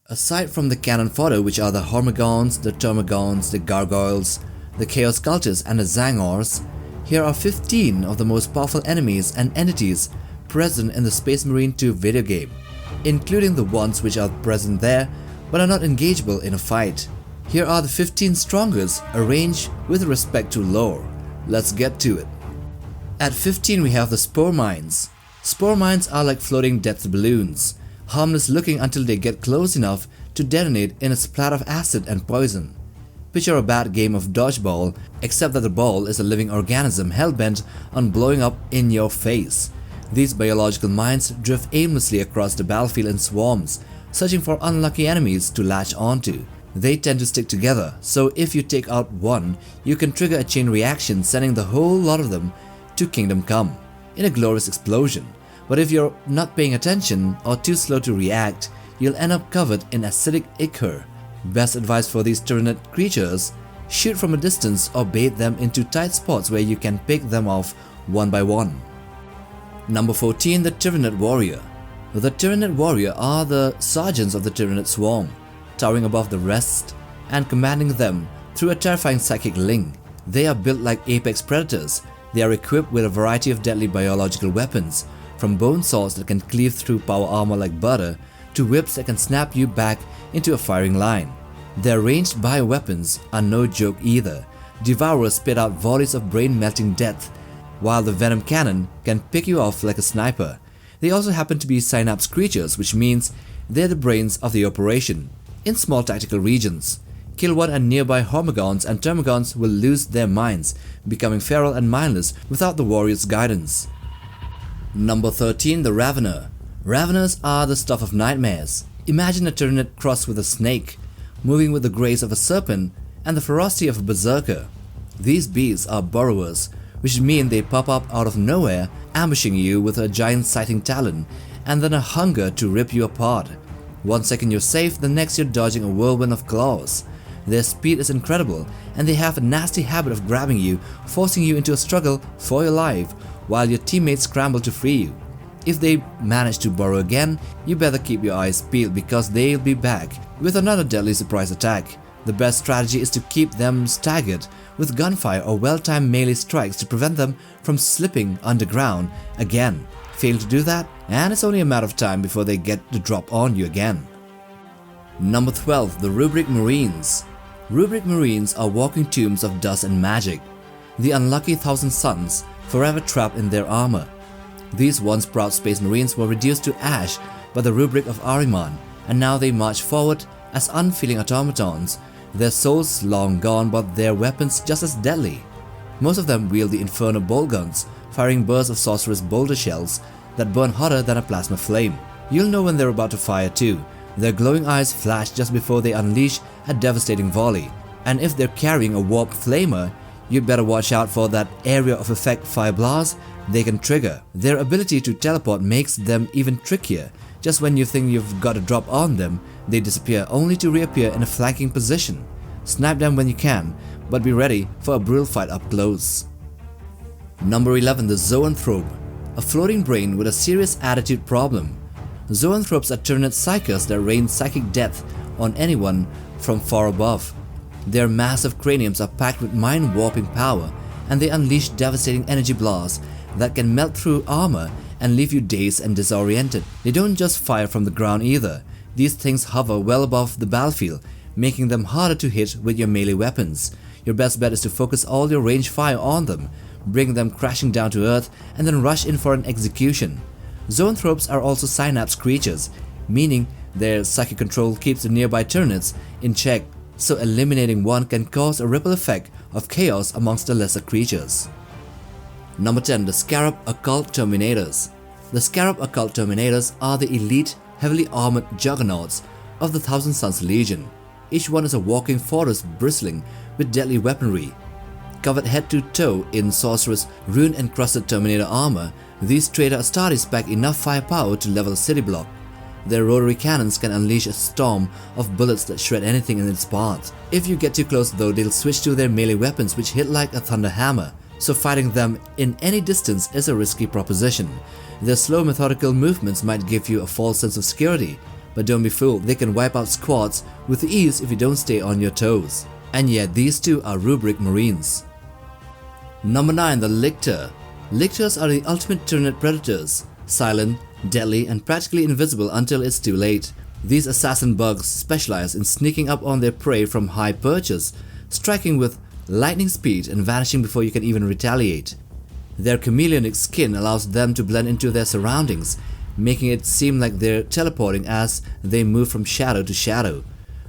Aside from the cannon fodder, which are the Hormagaunts, the Terminator, the Gargoyles, the Chaos Cultists and the Tzaangors, here are 15 of the most powerful enemies and entities present in the Space Marine 2 video game, including the ones which are present there but are not engageable in a fight. Here are the 15 strongest arranged with respect to lore. Let's get to it. At 15 we have the Spore Mines. Spore Mines are like floating depth balloons, harmless looking until they get close enough to detonate in a splat of acid and poison. Picture a bad game of dodgeball, except that the ball is a living organism hell-bent on blowing up in your face. These biological mines drift aimlessly across the battlefield in swarms, searching for unlucky enemies to latch onto. They tend to stick together, so if you take out one, you can trigger a chain reaction sending the whole lot of them to Kingdom Come in a glorious explosion. But if you're not paying attention or too slow to react, you'll end up covered in acidic ichor. Best advice for these Tyranid creatures: shoot from a distance or bait them into tight spots where you can pick them off one by one. Number 14. The Tyranid Warrior. The Tyranid Warrior are the sergeants of the Tyranid swarm, towering above the rest and commanding them through a terrifying psychic link. They are built like apex predators. They are equipped with a variety of deadly biological weapons, from bone saws that can cleave through power armor like butter to whips that can snap you back into a firing line. Their ranged bioweapons are no joke either. Devourers spit out volleys of brain-melting death, while the venom cannon can pick you off like a sniper. They also happen to be synapse creatures, which means they're the brains of the operation in small tactical regions. Kill one and nearby Hormagaunts and Terminator will lose their minds, becoming feral and mindless without the warrior's guidance. Number 13. The Ravener. Raveners are the stuff of nightmares. Imagine a Tyranid crossed with a snake, moving with the grace of a serpent and the ferocity of a berserker. These beasts are burrowers, which mean they pop up out of nowhere, ambushing you with a giant sighting talon and then a hunger to rip you apart. One second you're safe, the next you're dodging a whirlwind of claws. Their speed is incredible, and they have a nasty habit of grabbing you, forcing you into a struggle for your life while your teammates scramble to free you. If they manage to burrow again, you better keep your eyes peeled because they'll be back with another deadly surprise attack. The best strategy is to keep them staggered with gunfire or well-timed melee strikes to prevent them from slipping underground again. Fail to do that, and it's only a matter of time before they get the drop on you again. Number 12. The Rubric Marines. Rubric Marines are walking tombs of dust and magic, the unlucky Thousand Suns forever trapped in their armor. These once proud Space Marines were reduced to ash by the Rubric of Ahriman, and now they march forward as unfeeling automatons, their souls long gone but their weapons just as deadly. Most of them wield the Inferno bolt guns, firing bursts of Sorcerers boulder shells that burn hotter than a plasma flame. You'll know when they're about to fire too. Their glowing eyes flash just before they unleash a devastating volley, and if they're carrying a warp flamer, you'd better watch out for that area of effect fire blast they can trigger. Their ability to teleport makes them even trickier. Just when you think you've got a drop on them, they disappear only to reappear in a flanking position. Snipe them when you can, but be ready for a brutal fight up close. Number 11. The Zoanthrope. A floating brain with a serious attitude problem. Zoanthropes are Tyranid psychers that rain psychic death on anyone from far above. Their massive craniums are packed with mind-warping power, and they unleash devastating energy blasts that can melt through armor and leave you dazed and disoriented. They don't just fire from the ground either. These things hover well above the battlefield, making them harder to hit with your melee weapons. Your best bet is to focus all your range fire on them, bring them crashing down to earth, and then rush in for an execution. Zoanthropes are also synapse creatures, meaning their psychic control keeps the nearby Tyranids in check, so eliminating one can cause a ripple effect of chaos amongst the lesser creatures. Number 10. The Scarab Occult Terminators. The Scarab Occult Terminators are the elite, heavily armored juggernauts of the Thousand Suns Legion. Each one is a walking fortress bristling with deadly weaponry. Covered head to toe in Sorcerers' rune-encrusted Terminator armor, these Traitor Astartes pack enough firepower to level a city block. Their rotary cannons can unleash a storm of bullets that shred anything in its path. If you get too close though, they'll switch to their melee weapons which hit like a thunder hammer. so fighting them in any distance is a risky proposition. Their slow methodical movements might give you a false sense of security, but don't be fooled, they can wipe out squads with ease if you don't stay on your toes. And yet these two are Rubric Marines. Number 9. The Lictor. Lictors are the ultimate Tyranid predators, silent, deadly and practically invisible until it's too late. These assassin bugs specialize in sneaking up on their prey from high perches, striking with lightning speed and vanishing before you can even retaliate. Their chameleonic skin allows them to blend into their surroundings, making it seem like they're teleporting as they move from shadow to shadow.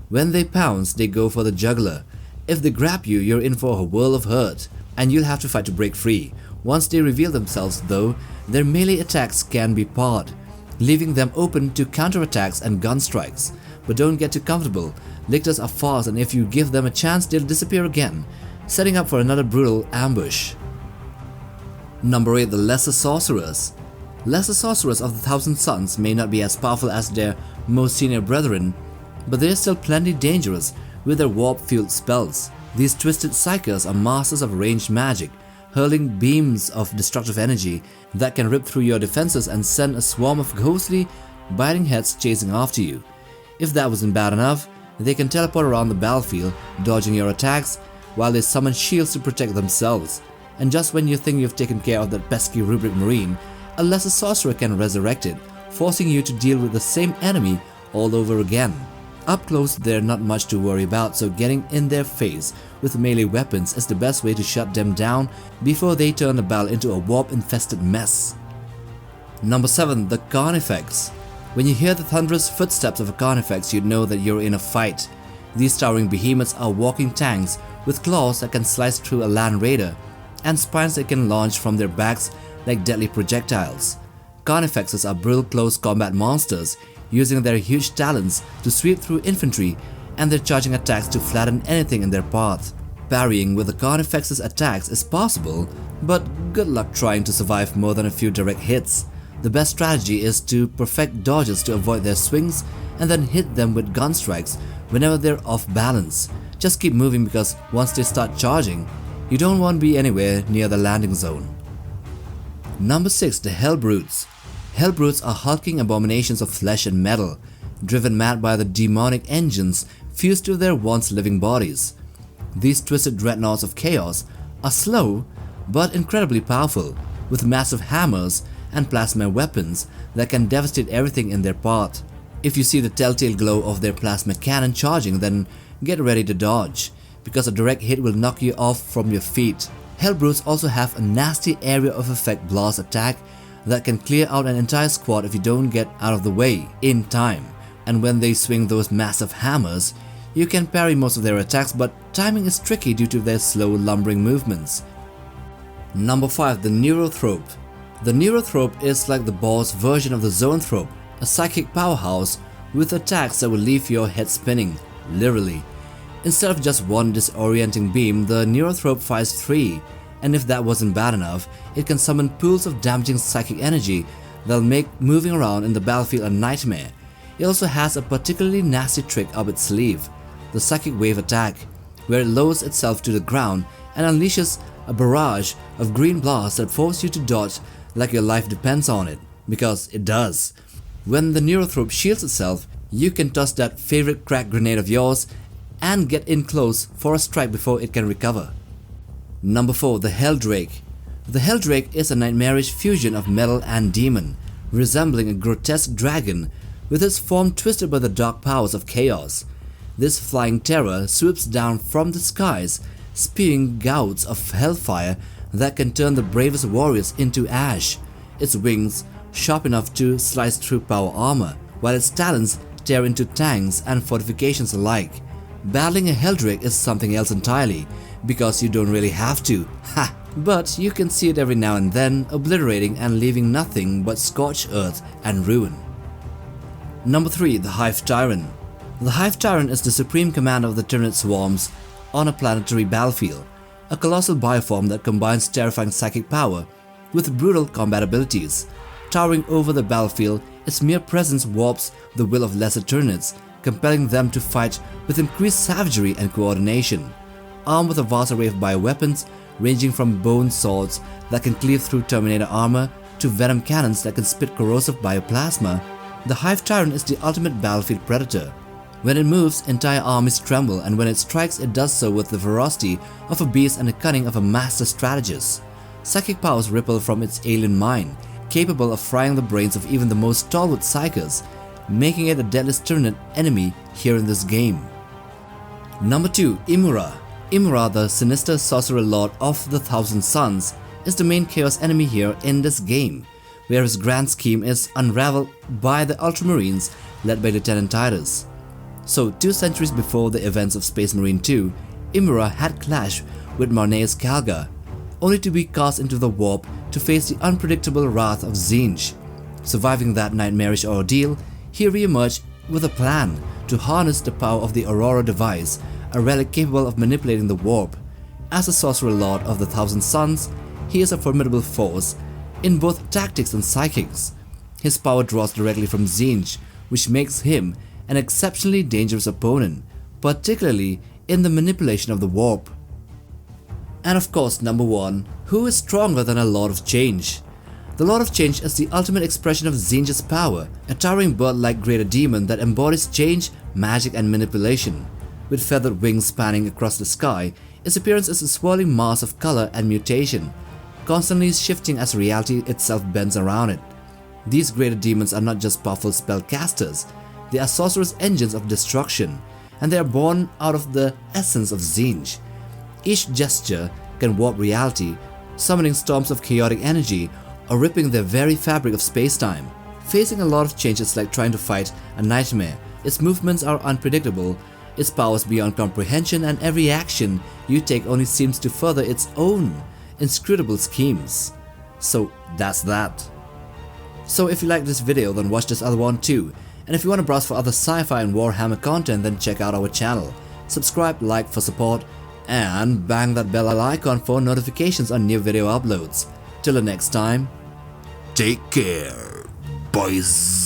When they pounce, they go for the jugular. If they grab you, you're in for a world of hurt, and you'll have to fight to break free. Once they reveal themselves though, their melee attacks can be parred, leaving them open to counterattacks and gun strikes. But don't get too comfortable, Lictors are fast and if you give them a chance they'll disappear again, setting up for another brutal ambush. Number 8. The Lesser Sorcerers. Lesser Sorcerers of the Thousand Suns may not be as powerful as their most senior brethren, but they're still plenty dangerous with their warp-fueled spells. These twisted psychers are masters of ranged magic, hurling beams of destructive energy that can rip through your defenses and send a swarm of ghostly, biting heads chasing after you. If that wasn't bad enough, they can teleport around the battlefield, dodging your attacks, while they summon shields to protect themselves. And just when you think you've taken care of that pesky Rubric Marine, a Lesser Sorcerer can resurrect it, forcing you to deal with the same enemy all over again. Up close, they're not much to worry about, so getting in their face with melee weapons is the best way to shut them down before they turn the battle into a warp-infested mess. Number 7. The Carnifex. When you hear the thunderous footsteps of a Carnifex, you know that you're in a fight. These towering behemoths are walking tanks with claws that can slice through a land raider and spines that can launch from their backs like deadly projectiles. Carnifexes are brutal close combat monsters, using their huge talons to sweep through infantry and their charging attacks to flatten anything in their path. Parrying with the Carnifex's attacks is possible, but good luck trying to survive more than a few direct hits. The best strategy is to perfect dodges to avoid their swings and then hit them with gun strikes whenever they're off balance. Just keep moving because once they start charging, you don't want to be anywhere near the landing zone. Number 6. The Hellbrutes. Hellbrutes are hulking abominations of flesh and metal, driven mad by the demonic engines fused to their once living bodies. These twisted dreadnoughts of chaos are slow but incredibly powerful, with massive hammers and plasma weapons that can devastate everything in their path. If you see the telltale glow of their plasma cannon charging, then get ready to dodge, because a direct hit will knock you off from your feet. Hellbrutes also have a nasty area of effect blast attack that can clear out an entire squad if you don't get out of the way in time, and when they swing those massive hammers, you can parry most of their attacks, but timing is tricky due to their slow lumbering movements. Number 5. The Neurothrope. The Neurothrope is like the boss version of the Zoanthrope, a psychic powerhouse with attacks that will leave your head spinning, literally. Instead of just one disorienting beam, the Neurothrope fires 3, and if that wasn't bad enough, it can summon pools of damaging psychic energy that'll make moving around in the battlefield a nightmare. It also has a particularly nasty trick up its sleeve, the Psychic Wave attack, where it lowers itself to the ground and unleashes a barrage of green blasts that force you to dodge like your life depends on it, because it does. When the Neurothrope shields itself, you can toss that favorite crack grenade of yours and get in close for a strike before it can recover. Number 4. The Helldrake. The Helldrake is a nightmarish fusion of metal and demon, resembling a grotesque dragon with its form twisted by the dark powers of chaos. This flying terror swoops down from the skies, spewing gouts of hellfire that can turn the bravest warriors into ash. Its wings, sharp enough to slice through power armor, while its talons tear into tanks and fortifications alike. Battling a Helldrake is something else entirely, because you don't really have to, but you can see it every now and then, obliterating and leaving nothing but scorched earth and ruin. Number 3. The Hive Tyrant. The Hive Tyrant is the supreme commander of the Tyranid swarms on a planetary battlefield, a colossal bioform that combines terrifying psychic power with brutal combat abilities. Towering over the battlefield, its mere presence warps the will of lesser Tyranids, compelling them to fight with increased savagery and coordination. Armed with a vast array of bioweapons, ranging from bone swords that can cleave through Terminator armor to venom cannons that can spit corrosive bioplasma. The Hive Tyrant is the ultimate battlefield predator. When it moves, entire armies tremble, and when it strikes, it does so with the ferocity of a beast and the cunning of a master strategist. Psychic powers ripple from its alien mind, capable of frying the brains of even the most stalwart psychers, making it a deadliest Tyranid enemy here in this game. Number 2. Imurah. Imurah, the sinister sorcerer lord of the Thousand Suns, is the main chaos enemy here in this game, where his grand scheme is unraveled by the Ultramarines led by Lieutenant Titus. So 2 centuries before the events of Space Marine 2, Imurah had clashed with Marneus Calgar, only to be cast into the warp to face the unpredictable wrath of Tzaangors. Surviving that nightmarish ordeal, he re-emerged with a plan to harness the power of the Aurora device, a relic capable of manipulating the warp. As a sorcerer lord of the Thousand Suns, he is a formidable force in both tactics and psychics. His power draws directly from Tzaangors, which makes him an exceptionally dangerous opponent, particularly in the manipulation of the warp. And of course, number 1, who is stronger than a Lord of Change? The Lord of Change is the ultimate expression of Tzaangors' power, a towering bird-like greater demon that embodies change, magic and manipulation. With feathered wings spanning across the sky, its appearance is a swirling mass of color and mutation, constantly shifting as reality itself bends around it. These greater demons are not just powerful spellcasters, they are sorcerous engines of destruction, and they are born out of the essence of Tzaangors. Each gesture can warp reality, summoning storms of chaotic energy or ripping the very fabric of space-time. Facing a Lord of Change is like trying to fight a nightmare. Its movements are unpredictable, its powers beyond comprehension, and every action you take only seems to further its own inscrutable schemes. So that's that. So if you like this video, then watch this other one too. And if you want to browse for other sci-fi and Warhammer content, then check out our channel. Subscribe, like for support, and bang that bell icon for notifications on new video uploads. Till the next time, take care, boys.